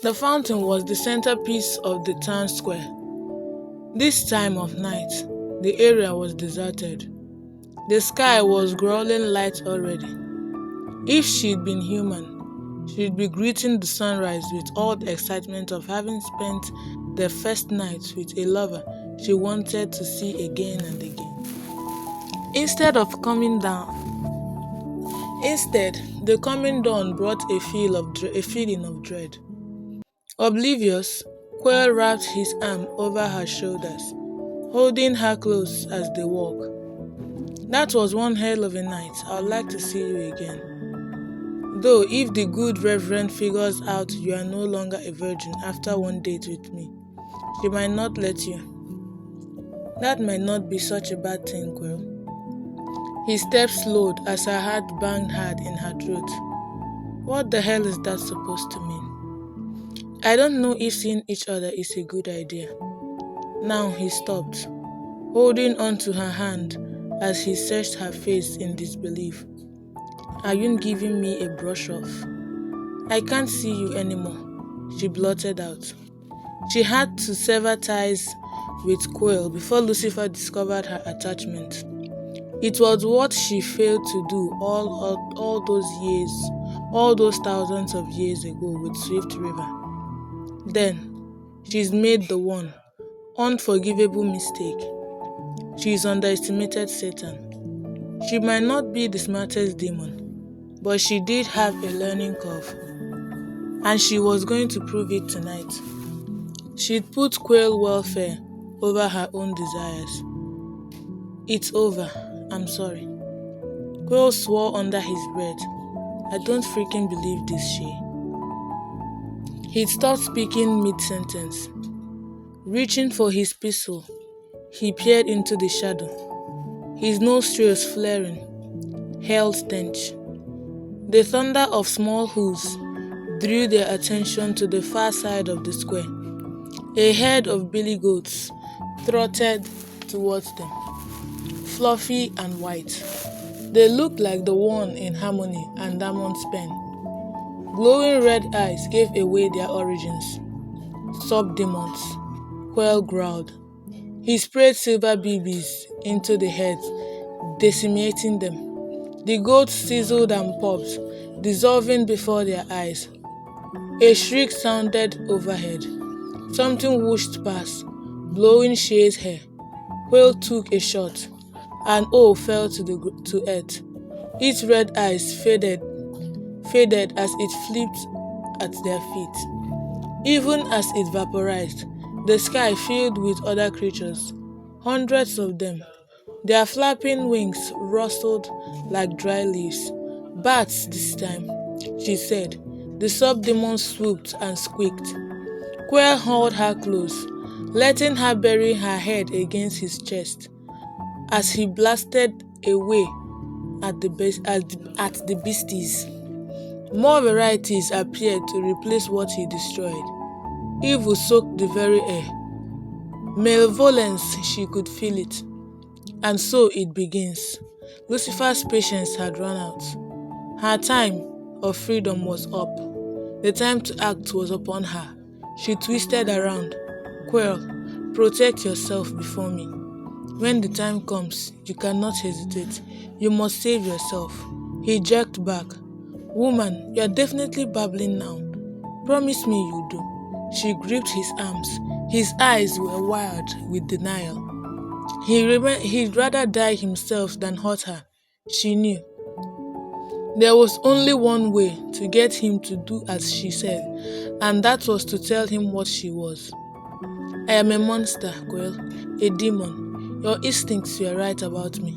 The fountain was the centerpiece of the town square. This time of night, the area was deserted. The sky was growling light already. If she'd been human, she'd be greeting the sunrise with all the excitement of having spent the first night with a lover she wanted to see again and again. Instead of coming down, Instead, the coming dawn brought a feeling of dread. Oblivious, Quail wrapped his arm over her shoulders, holding her close as they walked. That was one hell of a night. I'd like to see you again. Though if the good Reverend figures out you are no longer a virgin after one date with me, she might not let you. That might not be such a bad thing, Quail. His steps slowed as her heart banged hard in her throat. What the hell is that supposed to mean? I don't know if seeing each other is a good idea. Now he stopped, holding on to her hand as he searched her face in disbelief. Are you giving me a brush off? I can't see you anymore, she blurted out. She had to sever ties with Quail before Lucifer discovered her attachment. It was what she failed to do all those thousands of years ago with Swift River. Then, she's made the one unforgivable mistake. She's underestimated Satan. She might not be the smartest demon, but she did have a learning curve, and she was going to prove it tonight. She'd put Quail welfare over her own desires. It's over. I'm sorry. Quail swore under his breath. I don't freaking believe this shit. He'd stopped speaking mid-sentence. Reaching for his pistol, he peered into the shadow, his nostrils flaring, hell stench. The thunder of small hooves drew their attention to the far side of the square. A herd of billy goats trotted towards them, fluffy and white. They looked like the one in Harmony and Damon's pen. Glowing red eyes gave away their origins. Sub-demons, Quail growled. He sprayed silver BBs into the heads, decimating them. The goats sizzled and popped, dissolving before their eyes. A shriek sounded overhead. Something whooshed past, blowing Shay's hair. Quail took a shot. An O fell to earth. Its red eyes faded as it flipped at their feet. Even as it vaporized, the sky filled with other creatures, hundreds of them. Their flapping wings rustled like dry leaves. Bats this time, she said. The sub-demon swooped and squeaked. Quail hauled her close, letting her bury her head against his chest as he blasted away at the beasties. More varieties appeared to replace what he destroyed. Evil soaked the very air. Malevolence, she could feel it. And so it begins. Lucifer's patience had run out. Her time of freedom was up. The time to act was upon her. She twisted around. Quail, protect yourself before me. When the time comes, you cannot hesitate. You must save yourself. He jerked back. Woman, you are definitely babbling now. Promise me you do. She gripped his arms. His eyes were wild with denial. He'd rather die himself than hurt her. She knew. There was only one way to get him to do as she said, and that was to tell him what she was. I am a monster, Quail, a demon. Your instincts were right about me.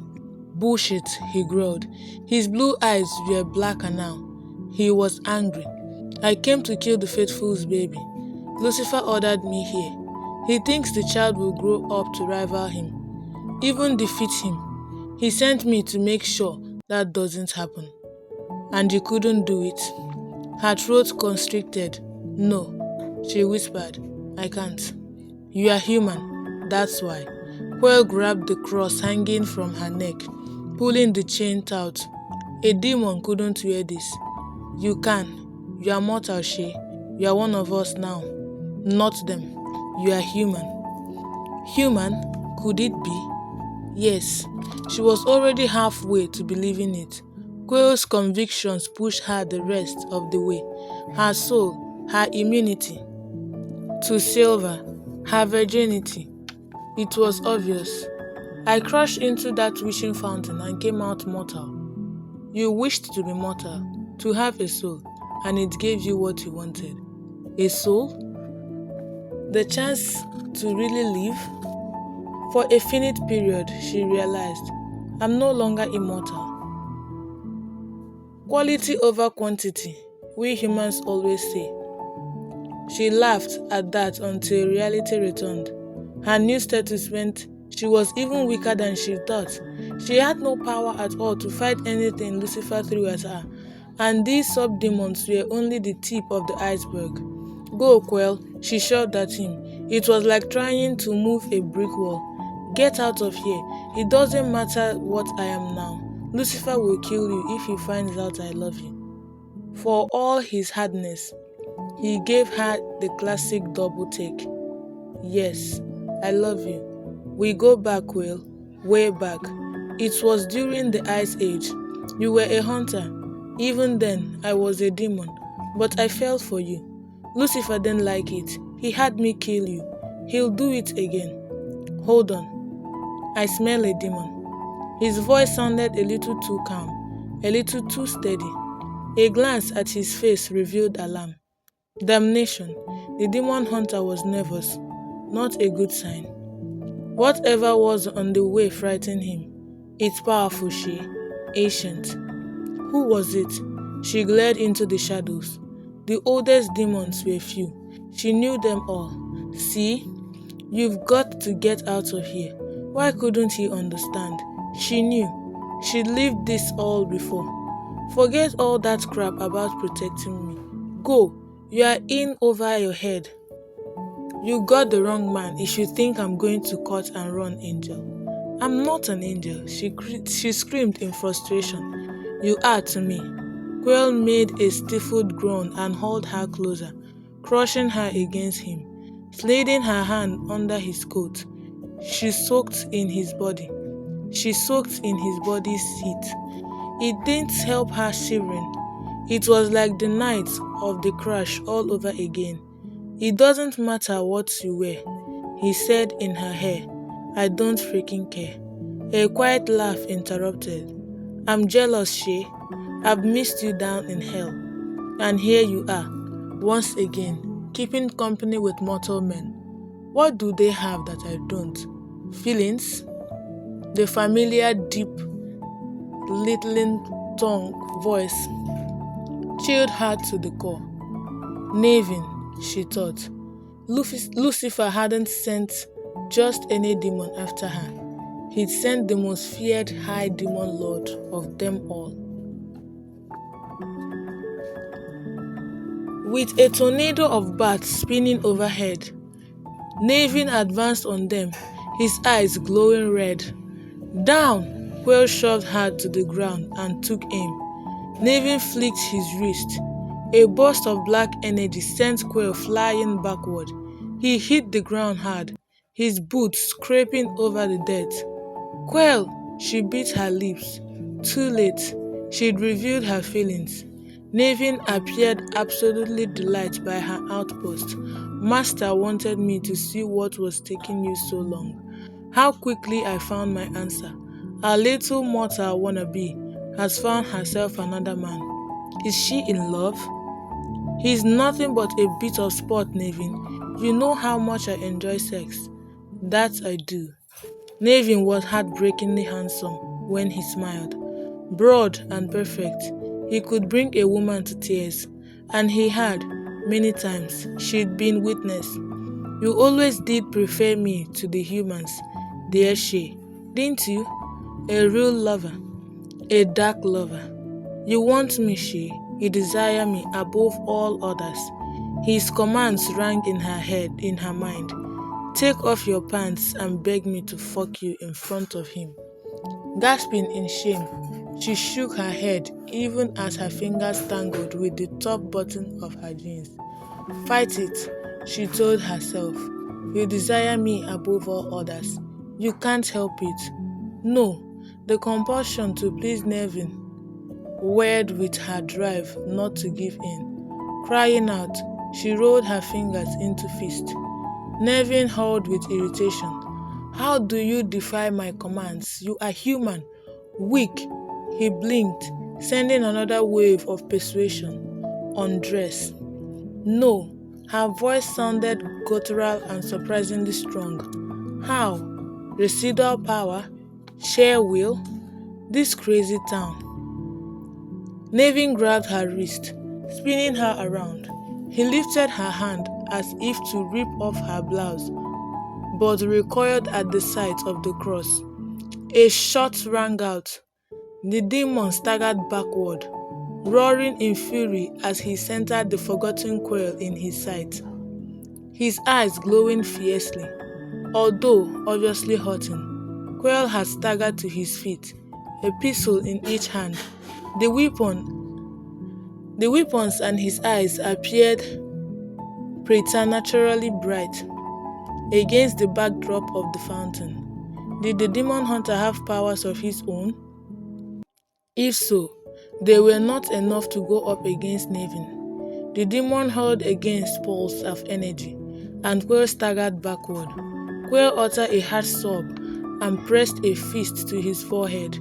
Bullshit, he growled. His blue eyes were blacker now. He was angry. I came to kill the faithful's baby. Lucifer ordered me here. He thinks the child will grow up to rival him, even defeat him. He sent me to make sure that doesn't happen. And you couldn't do it. Her throat constricted. No, she whispered. I can't. You are human, that's why. Quail grabbed the cross hanging from her neck, pulling the chain taut. A demon couldn't wear this. You can. You are mortal, Shay. You are one of us now, not them. You are human. Human? Could it be? Yes, she was already halfway to believing it. Quayle's convictions pushed her the rest of the way. Her soul, her immunity to silver, her virginity. It was obvious. I crashed into that wishing fountain and came out mortal. You wished to be mortal, to have a soul, and it gave you what you wanted. A soul? The chance to really live? For a finite period, she realized, I'm no longer immortal. Quality over quantity, we humans always say. She laughed at that until reality returned. Her new status meant she was even weaker than she thought. She had no power at all to fight anything Lucifer threw at her, and these sub-demons were only the tip of the iceberg. Go, Quell, she shouted at him. It was like trying to move a brick wall. Get out of here. It doesn't matter what I am now. Lucifer will kill you if he finds out I love you. For all his hardness, he gave her the classic double take. Yes, I love you. We go back, Will. Way back. It was during the Ice Age. You were a hunter. Even then, I was a demon. But I fell for you. Lucifer didn't like it. He had me kill you. He'll do it again. Hold on. I smell a demon. His voice sounded a little too calm, a little too steady. A glance at his face revealed alarm. Damnation. The demon hunter was nervous. Not a good sign. Whatever was on the way frightened him. It's powerful, she. Ancient. Who was it? She glared into the shadows. The oldest demons were few. She knew them all. See? You've got to get out of here. Why couldn't he understand? She knew. She'd lived this all before. Forget all that crap about protecting me. Go. You are in over your head. You got the wrong man if you think I'm going to cut and run, Angel. I'm not an angel, she screamed in frustration. You are to me. Quail made a stifled groan and hauled her closer, crushing her against him, sliding her hand under his coat. She soaked in his body's heat. It didn't help her shivering. It was like the night of the crash all over again. It doesn't matter what you wear, he said in her hair. I don't freaking care. A quiet laugh interrupted. I'm jealous, Shay. I've missed you down in hell. And here you are, once again, keeping company with mortal men. What do they have that I don't? Feelings? The familiar, deep, littling tongue voice chilled her to the core. Navin, she thought. Lucifer hadn't sent just any demon after her. He'd sent the most feared high demon lord of them all. With a tornado of bats spinning overhead, Navin advanced on them, his eyes glowing red. Down! Quail shoved her to the ground and took aim. Navin flicked his wrist. A burst of black energy sent Quail flying backward. He hit the ground hard, his boots scraping over the dirt. Quail! She bit her lips. Too late. She'd revealed her feelings. Navin appeared absolutely delighted by her outburst. Master wanted me to see what was taking you so long. How quickly I found my answer. Our little mortal wannabe has found herself another man. Is she in love? He's nothing but a bit of sport, Navin. You know how much I enjoy sex. That I do. Navin was heartbreakingly handsome when he smiled. Broad and perfect, he could bring a woman to tears. And he had, many times, she'd been witness. You always did prefer me to the humans, dear she, didn't you? A real lover, a dark lover. You want me, she. You desire me above all others. His commands rang in her head, in her mind. Take off your pants and beg me to fuck you in front of him. Gasping in shame, she shook her head even as her fingers tangled with the top button of her jeans. Fight it, she told herself. You desire me above all others. You can't help it. No, the compulsion to please Nevin warred with her drive not to give in. Crying out, she rolled her fingers into fist. Nevin howled with irritation. How do you defy my commands? You are human. Weak. He blinked, sending another wave of persuasion. Undress. No. Her voice sounded guttural and surprisingly strong. How? Residual power? Sheer will? This crazy town. Nevin grabbed her wrist, spinning her around. He lifted her hand as if to rip off her blouse, but recoiled at the sight of the cross. A shot rang out. The demon staggered backward, roaring in fury as he centered the forgotten quail in his sight, his eyes glowing fiercely. Although obviously hurting, Quail had staggered to his feet, a pistol in each hand. The weapons and his eyes appeared preternaturally bright against the backdrop of the fountain. Did the demon hunter have powers of his own? If so, they were not enough to go up against Nevin. The demon hurled against pulse of energy, and Quail staggered backward. Quail uttered a harsh sob and pressed a fist to his forehead.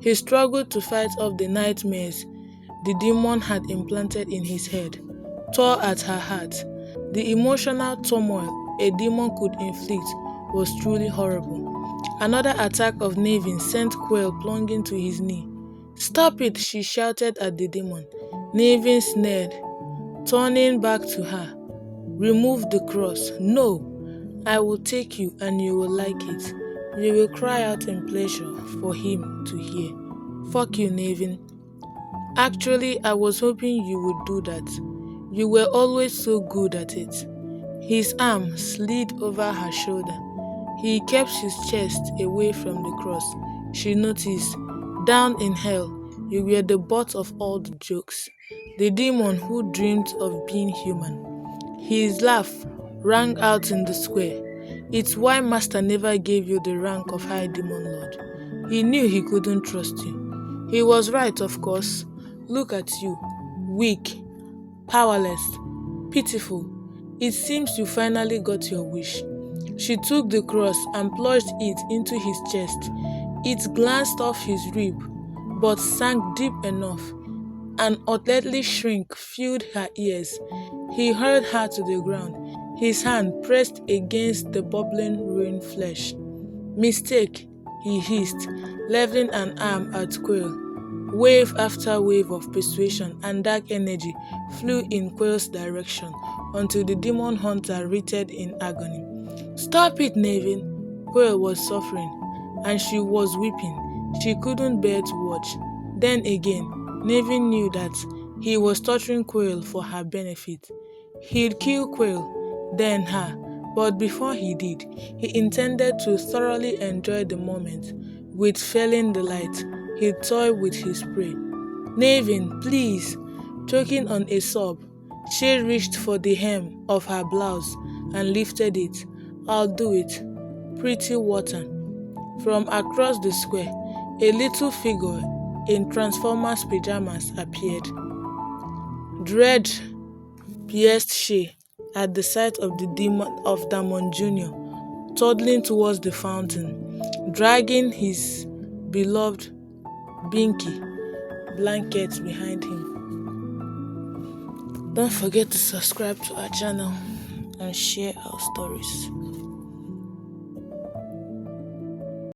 He struggled to fight off the nightmares the demon had implanted in his head, tore at her heart. The emotional turmoil a demon could inflict was truly horrible. Another attack of Nevin sent Quail plunging to his knee. Stop it, she shouted at the demon. Nevin sneered, turning back to her. Remove the cross. No, I will take you and you will like it. You will cry out in pleasure for him to hear. Fuck you, Nevin. Actually, I was hoping you would do that. You were always so good at it. His arm slid over her shoulder. He kept his chest away from the cross. She noticed. Down in hell, you were the butt of all the jokes. The demon who dreamed of being human. His laugh rang out in the square. It's why Master never gave you the rank of High Demon Lord. He knew he couldn't trust you. He was right, of course. Look at you. Weak, powerless, pitiful. It seems you finally got your wish. She took the cross and plunged it into his chest. It glanced off his rib, but sank deep enough. An unearthly shriek filled her ears. He hurled her to the ground, his hand pressed against the bubbling ruined flesh. Mistake, he hissed, leveling an arm at Quail. Wave after wave of persuasion and dark energy flew in Quail's direction until the demon hunter writhed in agony. Stop it, Nevin! Quail was suffering, and she was weeping. She couldn't bear to watch. Then again, Nevin knew that he was torturing Quail for her benefit. He'd kill Quail, then her, but before he did, he intended to thoroughly enjoy the moment. With failing delight, he'd toy with his prey. Nevin, please! Choking on a sob, she reached for the hem of her blouse and lifted it. I'll do it. Pretty water. From across the square, a little figure in Transformers pajamas appeared. Dread pierced she at the sight of the demon of Damon Jr. toddling towards the fountain, dragging his beloved Binky blanket behind him. Don't forget to subscribe to our channel and share our stories.